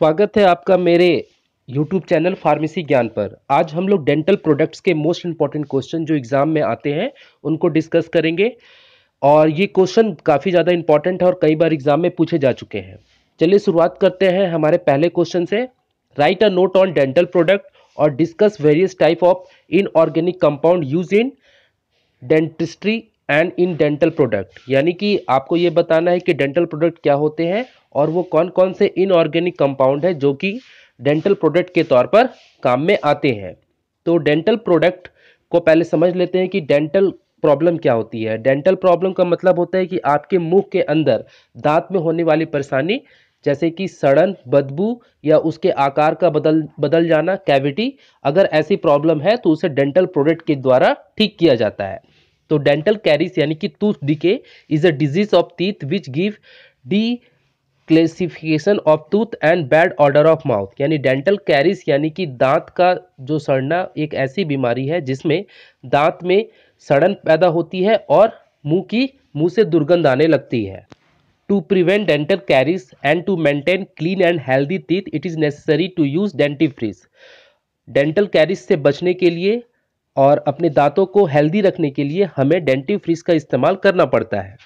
स्वागत है आपका मेरे YouTube चैनल फार्मेसी ज्ञान पर। आज हम लोग डेंटल प्रोडक्ट्स के मोस्ट इंपॉर्टेंट क्वेश्चन जो एग्जाम में आते हैं उनको डिस्कस करेंगे और ये क्वेश्चन काफ़ी ज़्यादा इंपॉर्टेंट है और कई बार एग्जाम में पूछे जा चुके हैं। चलिए शुरुआत करते हैं हमारे पहले क्वेश्चन से। Write a note on dental product और discuss various type of inorganic compound use in dentistry and in dental product, यानी कि आपको ये बताना है कि डेंटल प्रोडक्ट क्या होते हैं और वो कौन कौन से इनऑर्गेनिक कंपाउंड है जो कि डेंटल प्रोडक्ट के तौर पर काम में आते हैं। तो डेंटल प्रोडक्ट को पहले समझ लेते हैं कि डेंटल प्रॉब्लम क्या होती है। डेंटल प्रॉब्लम का मतलब होता है कि आपके मुंह के अंदर दांत में होने वाली परेशानी, जैसे कि सड़न, बदबू या उसके आकार का बदल जाना, कैविटी। अगर ऐसी प्रॉब्लम है तो उसे डेंटल प्रोडक्ट के द्वारा ठीक किया जाता है। तो डेंटल कैरीज यानी कि tooth decay is a disease of teeth which give the classification of tooth and bad odour of mouth. यानी डेंटल कैरीज यानी कि दांत का जो सड़ना एक ऐसी बीमारी है जिसमें दांत में सड़न पैदा होती है और मुंह से दुर्गंध आने लगती है। To prevent dental caries and to maintain clean and healthy teeth it is necessary to use dentifrices. Dental caries से बचने के लिए और अपने दांतों को हेल्दी रखने के लिए हमें डेंटिफ्रीज का इस्तेमाल करना पड़ता है।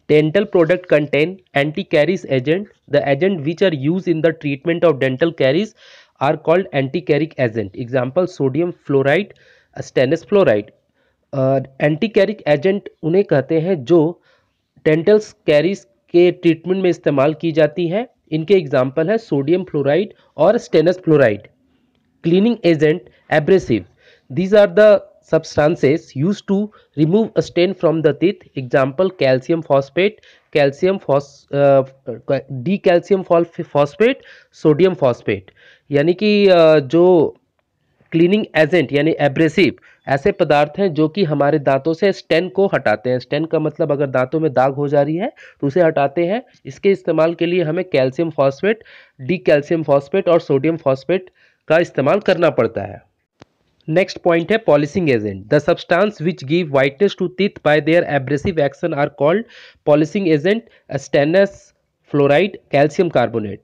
Dental product contain anti caries agent. The agent which are use in the treatment of dental caries are called anti caric agent. Example sodium fluoride, stannous fluoride. Anti caric agent उन्हें कहते हैं जो डेंटल कैरीज के treatment में इस्तेमाल की जाती है। इनके एग्जाम्पल है सोडियम फ्लोराइड और stannous fluoride. Cleaning agent, abrasive. These are the substances used to remove a stain from the teeth. Example calcium phosphate, decalcium phosphate, sodium phosphate. यानी कि जो क्लीनिंग एजेंट यानी एब्रेसिव ऐसे पदार्थ हैं जो कि हमारे दांतों से स्टेन को हटाते हैं। स्टेन का मतलब अगर दांतों में दाग हो जा रही है तो उसे हटाते हैं। इसके इस्तेमाल के लिए हमें calcium phosphate, dicalcium phosphate और सोडियम फॉस्फेट का इस्तेमाल करना पड़ता है। नेक्स्ट पॉइंट है polishing agent. The substance which give whiteness to teeth by their abrasive action are called polishing agent. Stannous fluoride, calcium carbonate.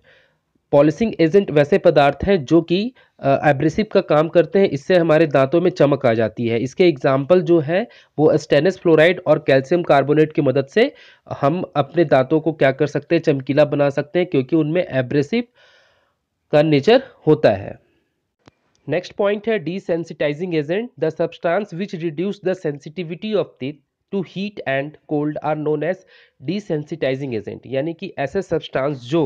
Polishing agent वैसे पदार्थ हैं जो कि एब्रेसिव का काम करते हैं, इससे हमारे दांतों में चमक आ जाती है। इसके एग्जाम्पल जो है वो स्टेनस फ्लोराइड और कैल्शियम कार्बोनेट की मदद से हम अपने दांतों को क्या कर सकते हैं, चमकीला बना सकते हैं, क्योंकि उनमें एब्रेसिव का नेचर होता है। नेक्स्ट पॉइंट है desensitising agent. The substance which reduce the sensitivity of teeth to heat and cold are known as desensitising agent. यानी कि ऐसे सब्सटेंस जो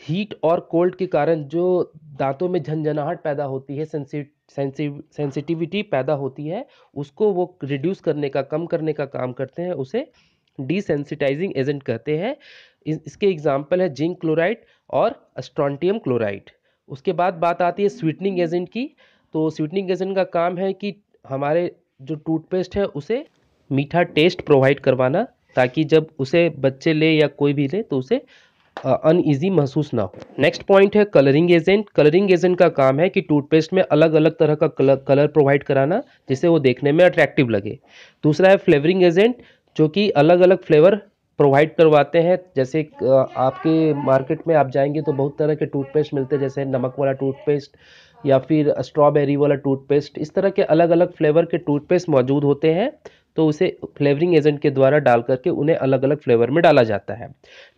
हीट और कोल्ड के कारण जो दांतों में झंझनाहट पैदा होती है, सेंसिटिविटी पैदा होती है, उसको वो रिड्यूस करने का, कम करने का काम करते हैं, उसे डिसेंसिटाइजिंग एजेंट कहते हैं। इसके एग्जाम्पल है जिंक क्लोराइड और स्ट्रोंटियम क्लोराइड। उसके बाद बात आती है स्वीटनिंग एजेंट की। तो स्वीटनिंग एजेंट का काम है कि हमारे जो टूथपेस्ट है उसे मीठा टेस्ट प्रोवाइड करवाना, ताकि जब उसे बच्चे ले या कोई भी ले तो उसे अनईजी महसूस ना हो। नेक्स्ट पॉइंट है कलरिंग एजेंट। कलरिंग एजेंट का काम है कि टूथपेस्ट में अलग अलग तरह का कलर प्रोवाइड कराना जिससे वो देखने में अट्रैक्टिव लगे। दूसरा है फ्लेवरिंग एजेंट, जो कि अलग अलग फ्लेवर प्रोवाइड करवाते हैं। जैसे आपके मार्केट में आप जाएंगे तो बहुत तरह के टूथपेस्ट मिलते हैं, जैसे नमक वाला टूथपेस्ट या फिर स्ट्रॉबेरी वाला टूथपेस्ट। इस तरह के अलग अलग फ्लेवर के टूथपेस्ट मौजूद होते हैं, तो उसे फ्लेवरिंग एजेंट के द्वारा डाल करके उन्हें अलग अलग फ्लेवर में डाला जाता है।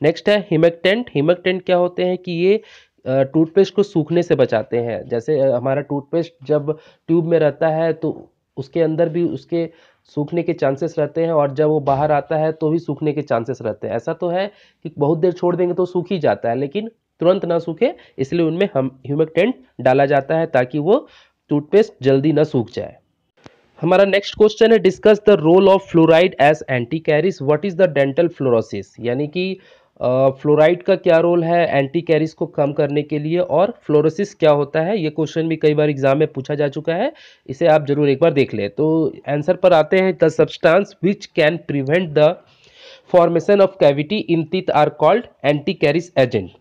नेक्स्ट है हिमेक्टेंट। हिमेक्टेंट क्या होते हैं कि ये टूथपेस्ट को सूखने से बचाते हैं। जैसे हमारा टूथपेस्ट जब ट्यूब में रहता है तो उसके अंदर भी उसके सूखने के चांसेस रहते हैं, और जब वो बाहर आता है तो भी सूखने के चांसेस रहते हैं। ऐसा तो है कि बहुत देर छोड़ देंगे तो सूख ही जाता है, लेकिन तुरंत ना सूखे इसलिए उनमें हम ह्यूमिक्टेंट डाला जाता है ताकि वो टूथपेस्ट जल्दी ना सूख जाए। हमारा नेक्स्ट क्वेश्चन है discuss the role of fluoride as anti caries. What is the dental fluorosis. यानी कि फ्लोराइड का क्या रोल है एंटी कैरिस को कम करने के लिए, और फ्लोरोसिस क्या होता है। ये क्वेश्चन भी कई बार एग्जाम में पूछा जा चुका है, इसे आप जरूर एक बार देख लें। तो आंसर पर आते हैं। The substance which can prevent the formation of cavity in teeth are called anti caries agent.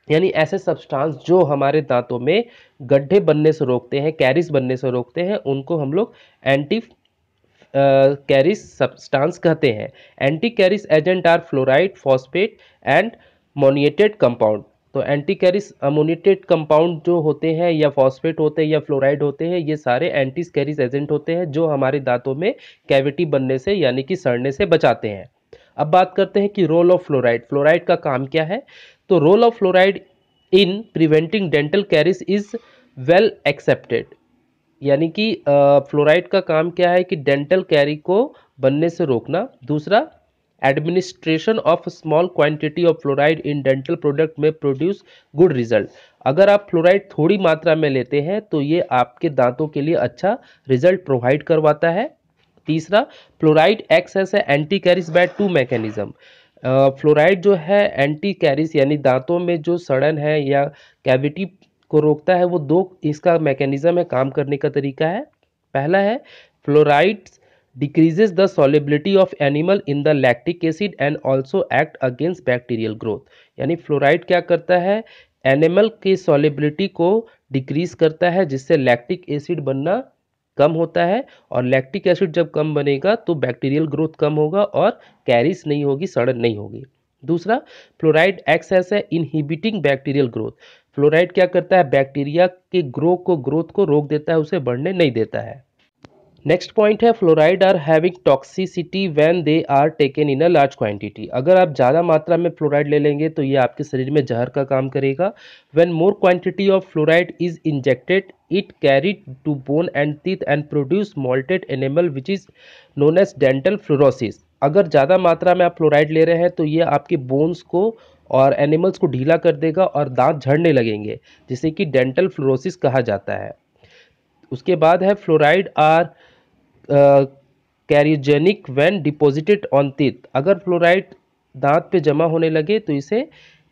यानी ऐसे सब्सटेंस जो हमारे दांतों में गड्ढे बनने से रोकते हैं, कैरिस बनने से रोकते हैं, उनको हम लोग एंटी कैरिस सब्सटेंस कहते हैं। Anti caries agent are fluoride, phosphate and ammoniated compound. तो एंटी कैरिस अमोनिएटेड कंपाउंड जो होते हैं या फॉस्फेट होते हैं या फ्लोराइड होते हैं, ये सारे एंटी कैरिस एजेंट होते हैं जो हमारे दांतों में कैविटी बनने से यानी कि सड़ने से बचाते हैं। अब बात करते हैं कि रोल ऑफ फ्लोराइड, फ्लोराइड का काम क्या है। तो role of fluoride in preventing dental caries is well accepted, यानी कि फ्लोराइड का काम क्या है कि डेंटल कैरी को बनने से रोकना। दूसरा, administration of small quantity of fluoride in dental product में प्रोड्यूस गुड रिजल्ट। अगर आप फ्लोराइड थोड़ी मात्रा में लेते हैं तो ये आपके दांतों के लिए अच्छा रिजल्ट प्रोवाइड करवाता है। तीसरा, fluoride acts as anti caries by two mechanism. Fluoride जो है एंटी कैरिस यानी दांतों में जो सड़न है या कैविटी को रोकता है, वो दो इसका मैकेनिज्म है, काम करने का तरीका है। पहला है, fluoride decreases the solubility of animal in the lactic acid and also act against bacterial growth. यानी फ्लोराइड क्या करता है, एनिमल की सॉल्युबिलिटी को डिक्रीज करता है जिससे लैक्टिक एसिड बनना कम होता है, और लैक्टिक एसिड जब कम बनेगा तो बैक्टीरियल ग्रोथ कम होगा और कैरिस नहीं होगी, सड़न नहीं होगी। दूसरा, fluoride acts as a inhibiting bacterial growth. Fluoride क्या करता है, बैक्टीरिया के ग्रोथ को रोक देता है, उसे बढ़ने नहीं देता है। नेक्स्ट पॉइंट है, fluoride are having toxicity when they are taken in a large quantity. अगर आप ज़्यादा मात्रा में फ्लोराइड ले लेंगे तो ये आपके शरीर में जहर का काम करेगा। When more quantity of fluoride is injected it carried to bone and teeth and produce mottled enamel which is known as dental fluorosis. अगर ज़्यादा मात्रा में आप फ्लोराइड ले रहे हैं तो ये आपके बोन्स को और एनिमल्स को ढीला कर देगा और दांत झड़ने लगेंगे, जिसे कि डेंटल फ्लोरोसिस कहा जाता है। उसके बाद है, fluoride are cariogenic when deposited on teeth. अगर फ्लोराइड दांत पे जमा होने लगे तो इसे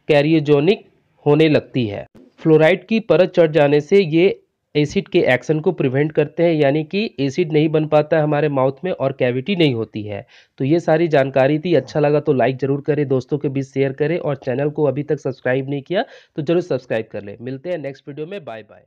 कैरियोजेनिक होने लगती है। फ्लोराइड की परत चढ़ जाने से ये एसिड के एक्शन को प्रिवेंट करते हैं, यानी कि एसिड नहीं बन पाता है हमारे माउथ में और कैविटी नहीं होती है। तो ये सारी जानकारी थी। अच्छा लगा तो लाइक ज़रूर करें, दोस्तों के बीच शेयर करें, और चैनल को अभी तक सब्सक्राइब नहीं किया तो ज़रूर सब्सक्राइब कर लें। मिलते हैं नेक्स्ट वीडियो में। Bye bye.